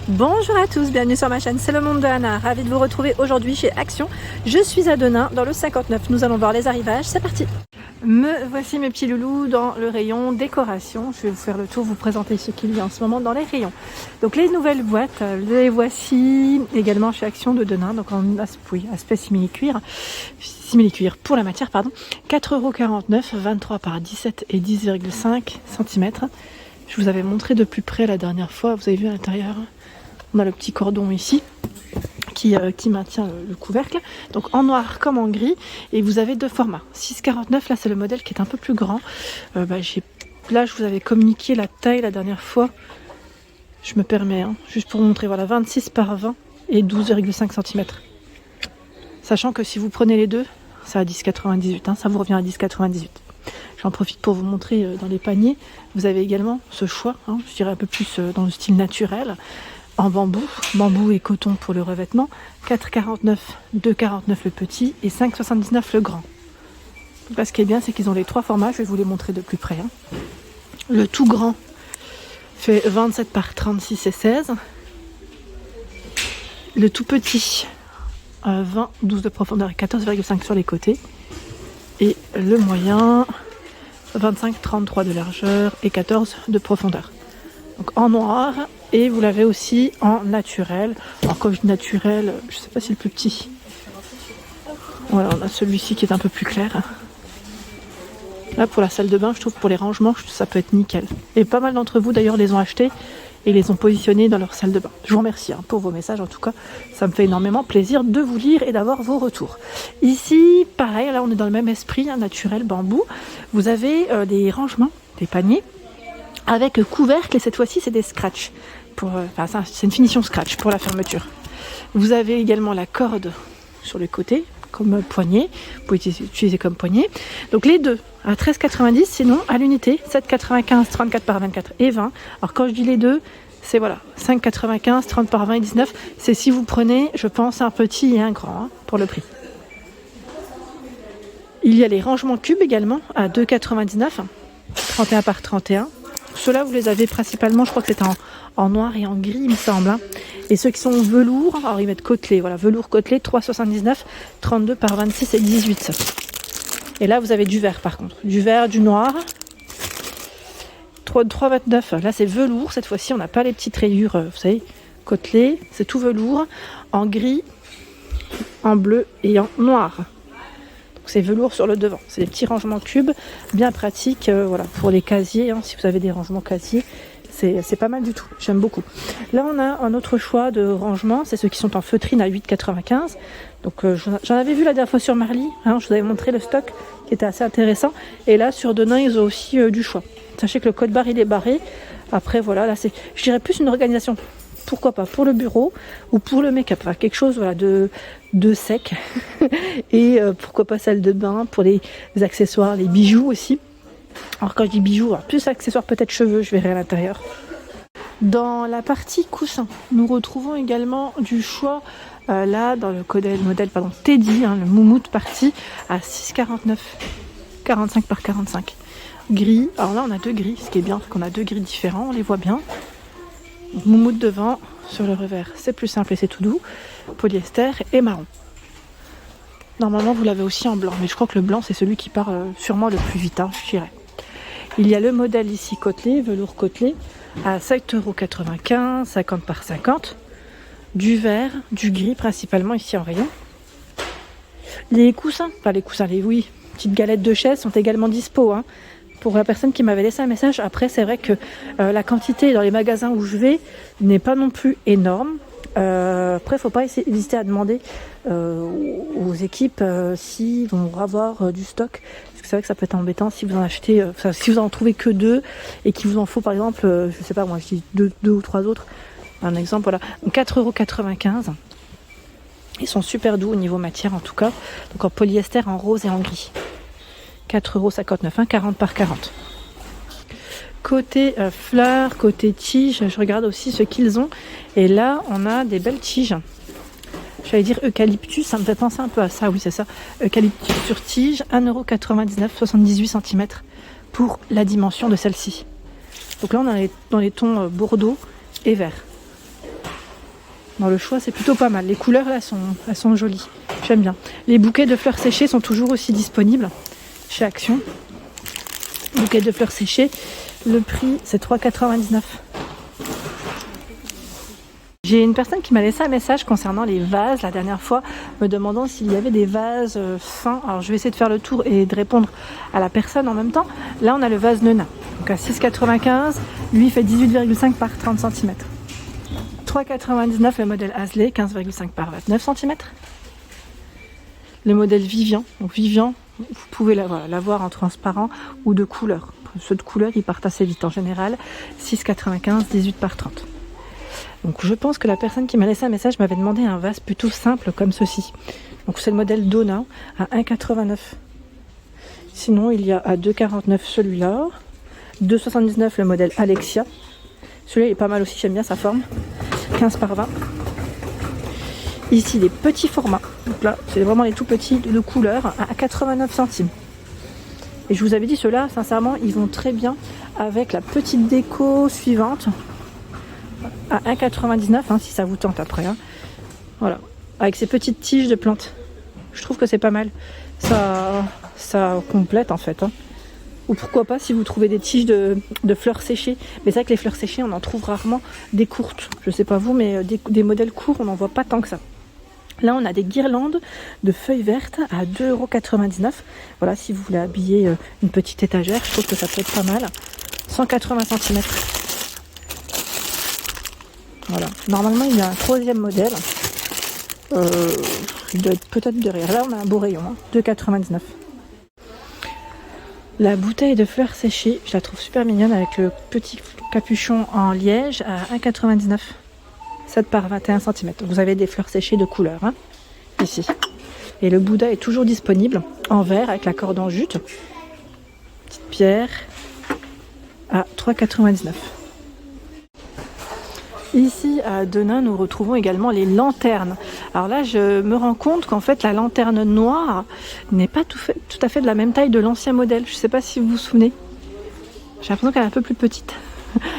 Bonjour à tous, bienvenue sur ma chaîne, c'est le monde de Anna, ravie de vous retrouver aujourd'hui chez Action. Je suis à Denain dans le 59, nous allons voir les arrivages, c'est parti. Me voici mes petits loulous dans le rayon décoration. Je vais vous faire le tour, vous présenter ce qu'il y a en ce moment dans les rayons. Donc les nouvelles boîtes, les voici également chez Action de Denain, donc en aspect simili-cuir pour la matière, pardon. 4,49 €, 23 par 17 et 10,5 cm. Je vous avais montré de plus près la dernière fois, vous avez vu à l'intérieur. On a le petit cordon ici qui maintient le couvercle, donc en noir comme en gris, et vous avez deux formats. 6,49, là c'est le modèle qui est un peu plus grand. Là je vous avais communiqué la taille la dernière fois, je me permets, juste pour vous montrer, voilà, 26 par 20 et 12,5 cm. Sachant que si vous prenez les deux, c'est à 10,98, ça vous revient à 10,98. J'en profite pour vous montrer dans les paniers, vous avez également ce choix, je dirais un peu plus dans le style naturel, en bambou et coton pour le revêtement, 4,49, 2,49 le petit et 5,79 le grand. Là, ce qui est bien, c'est qu'ils ont les trois formats, je vais vous les montrer de plus près. Le tout grand fait 27 par 36 et 16. Le tout petit, 20, 12 de profondeur et 14,5 sur les côtés. Et le moyen, 25, 33 de largeur et 14 de profondeur. Donc en noir, et vous l'avez aussi en naturel. Alors quand je dis naturel, je ne sais pas si c'est le plus petit. Voilà, on a celui-ci qui est un peu plus clair. Là pour la salle de bain, je trouve que pour les rangements, ça peut être nickel. Et pas mal d'entre vous d'ailleurs les ont achetés et les ont positionnés dans leur salle de bain. Je vous remercie pour vos messages, en tout cas, ça me fait énormément plaisir de vous lire et d'avoir vos retours. Ici, pareil, là on est dans le même esprit, naturel, bambou. Vous avez des rangements, des paniers, avec couvercle, et cette fois-ci c'est des scratchs. C'est une finition scratch pour la fermeture. Vous avez également la corde sur le côté, comme poignée. Vous pouvez utiliser comme poignée. Donc les deux à 13,90, sinon à l'unité, 7,95, 34 par 24 et 20. Alors quand je dis les deux, c'est voilà, 5,95, 30 par 20 et 19. C'est si vous prenez, je pense, un petit et un grand pour le prix. Il y a les rangements cubes également à 2,99, 31 par 31. Ceux-là, vous les avez principalement, je crois que c'est en noir et en gris, il me semble. Et ceux qui sont velours, alors ils mettent côtelé, voilà, velours côtelé, 3,79, 32 par 26 et 18. Et là, vous avez du vert par contre. Du vert, du noir. 3,29, là c'est velours, cette fois-ci, on n'a pas les petites rayures, vous savez, côtelé, c'est tout velours, en gris, en bleu et en noir. C'est velours sur le devant, c'est des petits rangements cubes bien pratiques, voilà, pour les casiers, si vous avez des rangements casiers, c'est pas mal du tout, j'aime beaucoup. Là on a un autre choix de rangement, c'est ceux qui sont en feutrine à 8,95. Donc j'en avais vu la dernière fois sur Marly, je vous avais montré le stock qui était assez intéressant, et là sur Denain ils ont aussi du choix. Sachez que le code barre il est barré, après voilà, là c'est, je dirais plus une organisation. Pourquoi pas pour le bureau ou pour le make-up, quelque chose voilà, de sec. Et pourquoi pas salle de bain pour les accessoires, les bijoux aussi. Alors quand je dis bijoux, plus accessoires peut-être cheveux, je verrai à l'intérieur. Dans la partie coussin, nous retrouvons également du choix là dans le modèle Teddy, le moumoute parti à 6,49, 45 par 45. Gris, alors là on a deux gris, ce qui est bien, c'est qu'on a deux gris différents, on les voit bien. Moumoute devant, sur le revers c'est plus simple et c'est tout doux, polyester et marron. Normalement vous l'avez aussi en blanc, mais je crois que le blanc c'est celui qui part sûrement le plus vite, je dirais. Il y a le modèle ici côtelé, velours côtelé, à 7,95 €, 50 par 50. Du vert, du gris principalement ici en rayon. Les coussins, petites galettes de chaise sont également dispo, pour la personne qui m'avait laissé un message. Après c'est vrai que la quantité dans les magasins où je vais n'est pas non plus énorme. Après faut pas hésiter à demander aux équipes s'ils vont avoir du stock, parce que c'est vrai que ça peut être embêtant si vous en achetez, si vous en trouvez que deux et qu'il vous en faut par exemple, je sais pas moi, je dis deux ou trois autres, un exemple, voilà. Donc 4,95 €. Ils sont super doux au niveau matière en tout cas, donc en polyester, en rose et en gris. 4,59 €, 40 par 40. Côté fleurs, côté tiges, je regarde aussi ce qu'ils ont. Et là, on a des belles tiges. J'allais dire eucalyptus, ça me fait penser un peu à ça, oui c'est ça. Eucalyptus sur tige, 1,99 €, 78 cm pour la dimension de celle-ci. Donc là, on est dans les tons bordeaux et vert. Dans le choix, c'est plutôt pas mal. Les couleurs là elles sont jolies. J'aime bien. Les bouquets de fleurs séchées sont toujours aussi disponibles chez Action. Bouquet de fleurs séchées. Le prix, c'est 3,99 €. J'ai une personne qui m'a laissé un message concernant les vases la dernière fois, me demandant s'il y avait des vases fins. Alors je vais essayer de faire le tour et de répondre à la personne en même temps. Là on a le vase Nena, donc à 6,95 €. Lui il fait 18,5 par 30 cm. 3,99 € le modèle Hasley, 15,5 par 29 cm. Le modèle Vivian, donc Vivian, vous pouvez l'avoir en transparent ou de couleur. Ceux de couleur ils partent assez vite en général. 6,95 €, 18 par 30. Donc je pense que la personne qui m'a laissé un message m'avait demandé un vase plutôt simple comme ceci. Donc c'est le modèle Donna à 1,89 €. Sinon il y a à 2,49 € celui-là. 2,79 € le modèle Alexia. Celui-là il est pas mal aussi, j'aime bien sa forme. 15 par 20. Ici les petits formats. Donc là c'est vraiment les tout petits de couleur à 89 centimes. Et je vous avais dit ceux-là, sincèrement, ils vont très bien avec la petite déco suivante. À 1,99 € si ça vous tente après. Voilà, avec ces petites tiges de plantes. Je trouve que c'est pas mal. Ça complète en fait. Ou pourquoi pas si vous trouvez des tiges de fleurs séchées. Mais c'est vrai que les fleurs séchées, on en trouve rarement des courtes. Je sais pas vous, mais des modèles courts, on n'en voit pas tant que ça. Là, on a des guirlandes de feuilles vertes à 2,99 €. Voilà, si vous voulez habiller une petite étagère, je trouve que ça peut être pas mal. 180 cm. Voilà. Normalement, il y a un troisième modèle. Il doit être peut-être derrière. Là, on a un beau rayon, 2,99 €. La bouteille de fleurs séchées, je la trouve super mignonne avec le petit capuchon en liège à 1,99 €. 7 par 21 cm. Vous avez des fleurs séchées de couleur, ici. Et le Bouddha est toujours disponible en verre avec la corde en jute. Petite pierre à 3,99 €. Ici à Denain, nous retrouvons également les lanternes. Alors là, je me rends compte qu'en fait, la lanterne noire n'est pas tout à fait de la même taille de l'ancien modèle. Je ne sais pas si vous vous souvenez. J'ai l'impression qu'elle est un peu plus petite.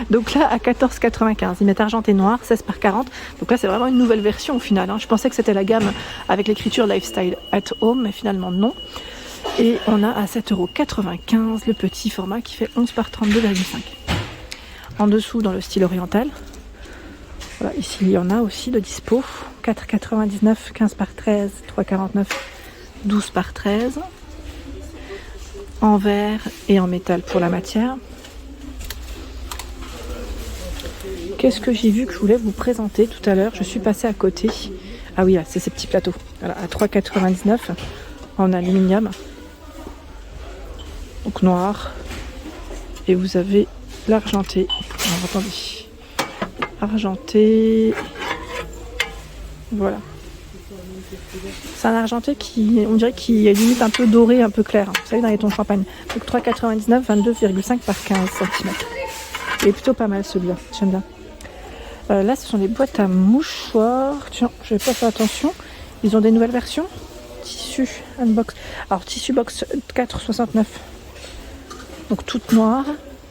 Donc là, à 14,95 €. Ils mettent argenté noir, 16 par 40. Donc là, c'est vraiment une nouvelle version au final. Je pensais que c'était la gamme avec l'écriture Lifestyle at Home, mais finalement non. Et on a à 7,95 € le petit format qui fait 11 par 32,5. En dessous, dans le style oriental. Voilà, ici il y en a aussi de dispo. 4,99, 15 par 13, 3,49, 12 par 13. En verre et en métal pour la matière. Qu'est-ce que j'ai vu que je voulais vous présenter tout à l'heure? Je suis passée à côté. Ah oui, c'est ces petits plateaux. Voilà, à 3,99 € en aluminium. Donc noir. Et vous avez l'argenté. Alors, attendez. Argenté. Voilà. C'est un argenté qui, on dirait qu'il est limite un peu doré, un peu clair. Vous savez, dans les tons champagne. Donc 3,99, 22,5 par 15 cm. Il est plutôt pas mal celui-là. J'aime bien. Là, ce sont des boîtes à mouchoirs. Tiens, je vais pas faire attention. Ils ont des nouvelles versions. Tissu unbox. Alors, tissu box 4,69. Donc toute noire.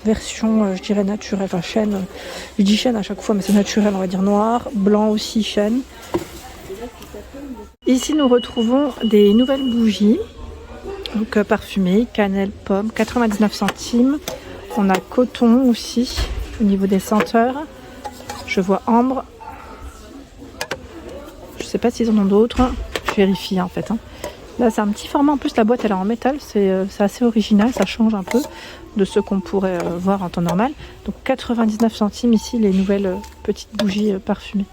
Version, je dirais naturelle, enfin chêne. Je dis chêne à chaque fois, mais c'est naturel, on va dire noir. Blanc aussi, chêne. Ici, nous retrouvons des nouvelles bougies. Donc parfumées, cannelle, pomme, 99 centimes. On a coton aussi, au niveau des senteurs. Je vois ambre. Je sais pas s'ils en ont d'autres. Je vérifie en fait. Là, c'est un petit format. En plus, la boîte, elle est en métal. C'est assez original. Ça change un peu de ce qu'on pourrait voir en temps normal. Donc, 99 centimes ici, les nouvelles petites bougies parfumées.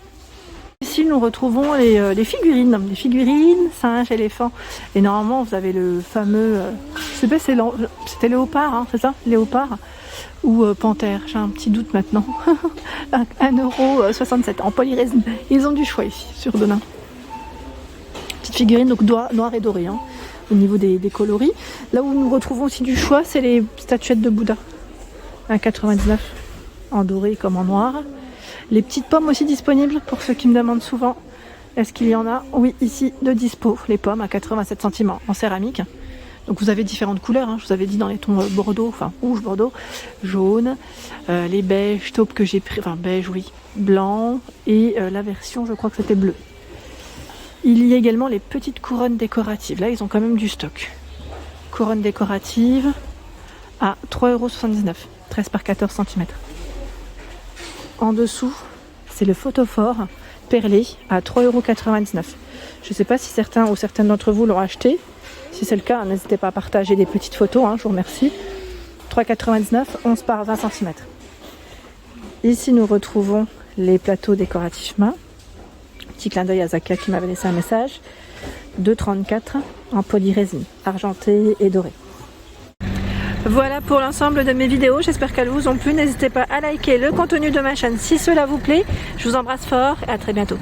Ici, nous retrouvons les figurines. Les figurines, singes, éléphants. Et normalement, vous avez le fameux... je sais pas, c'était léopard, c'est ça? Léopard ou panthère. J'ai un petit doute maintenant. 1,67 € en polyrésine. Ils ont du choix ici, sur Denain. Petite figurine, donc noir et doré, au niveau des coloris. Là où nous retrouvons aussi du choix, c'est les statuettes de Bouddha. 1,99 € en doré comme en noir. Les petites pommes aussi disponibles pour ceux qui me demandent souvent. Est-ce qu'il y en a? Oui, ici de dispo. Les pommes à 87 centimes en céramique. Donc vous avez différentes couleurs, hein. Je vous avais dit dans les tons bordeaux, enfin rouge, bordeaux, jaune, les beiges taupes que j'ai pris, enfin beige oui, blanc, et la version je crois que c'était bleu. Il y a également les petites couronnes décoratives, là ils ont quand même du stock. Couronne décorative à 3,79 €, 13 par 14 cm. En dessous, c'est le photophore perlé à 3,99 €. Je ne sais pas si certains ou certaines d'entre vous l'ont acheté. Si c'est le cas, n'hésitez pas à partager des petites photos, hein, je vous remercie. 3,99 €, 11 par 20 cm. Ici, nous retrouvons les plateaux décoratifs main. Petit clin d'œil à Zaka qui m'avait laissé un message. 2,34 € en polyrésine, argenté et doré. Voilà pour l'ensemble de mes vidéos, j'espère qu'elles vous ont plu. N'hésitez pas à liker le contenu de ma chaîne si cela vous plaît. Je vous embrasse fort et à très bientôt.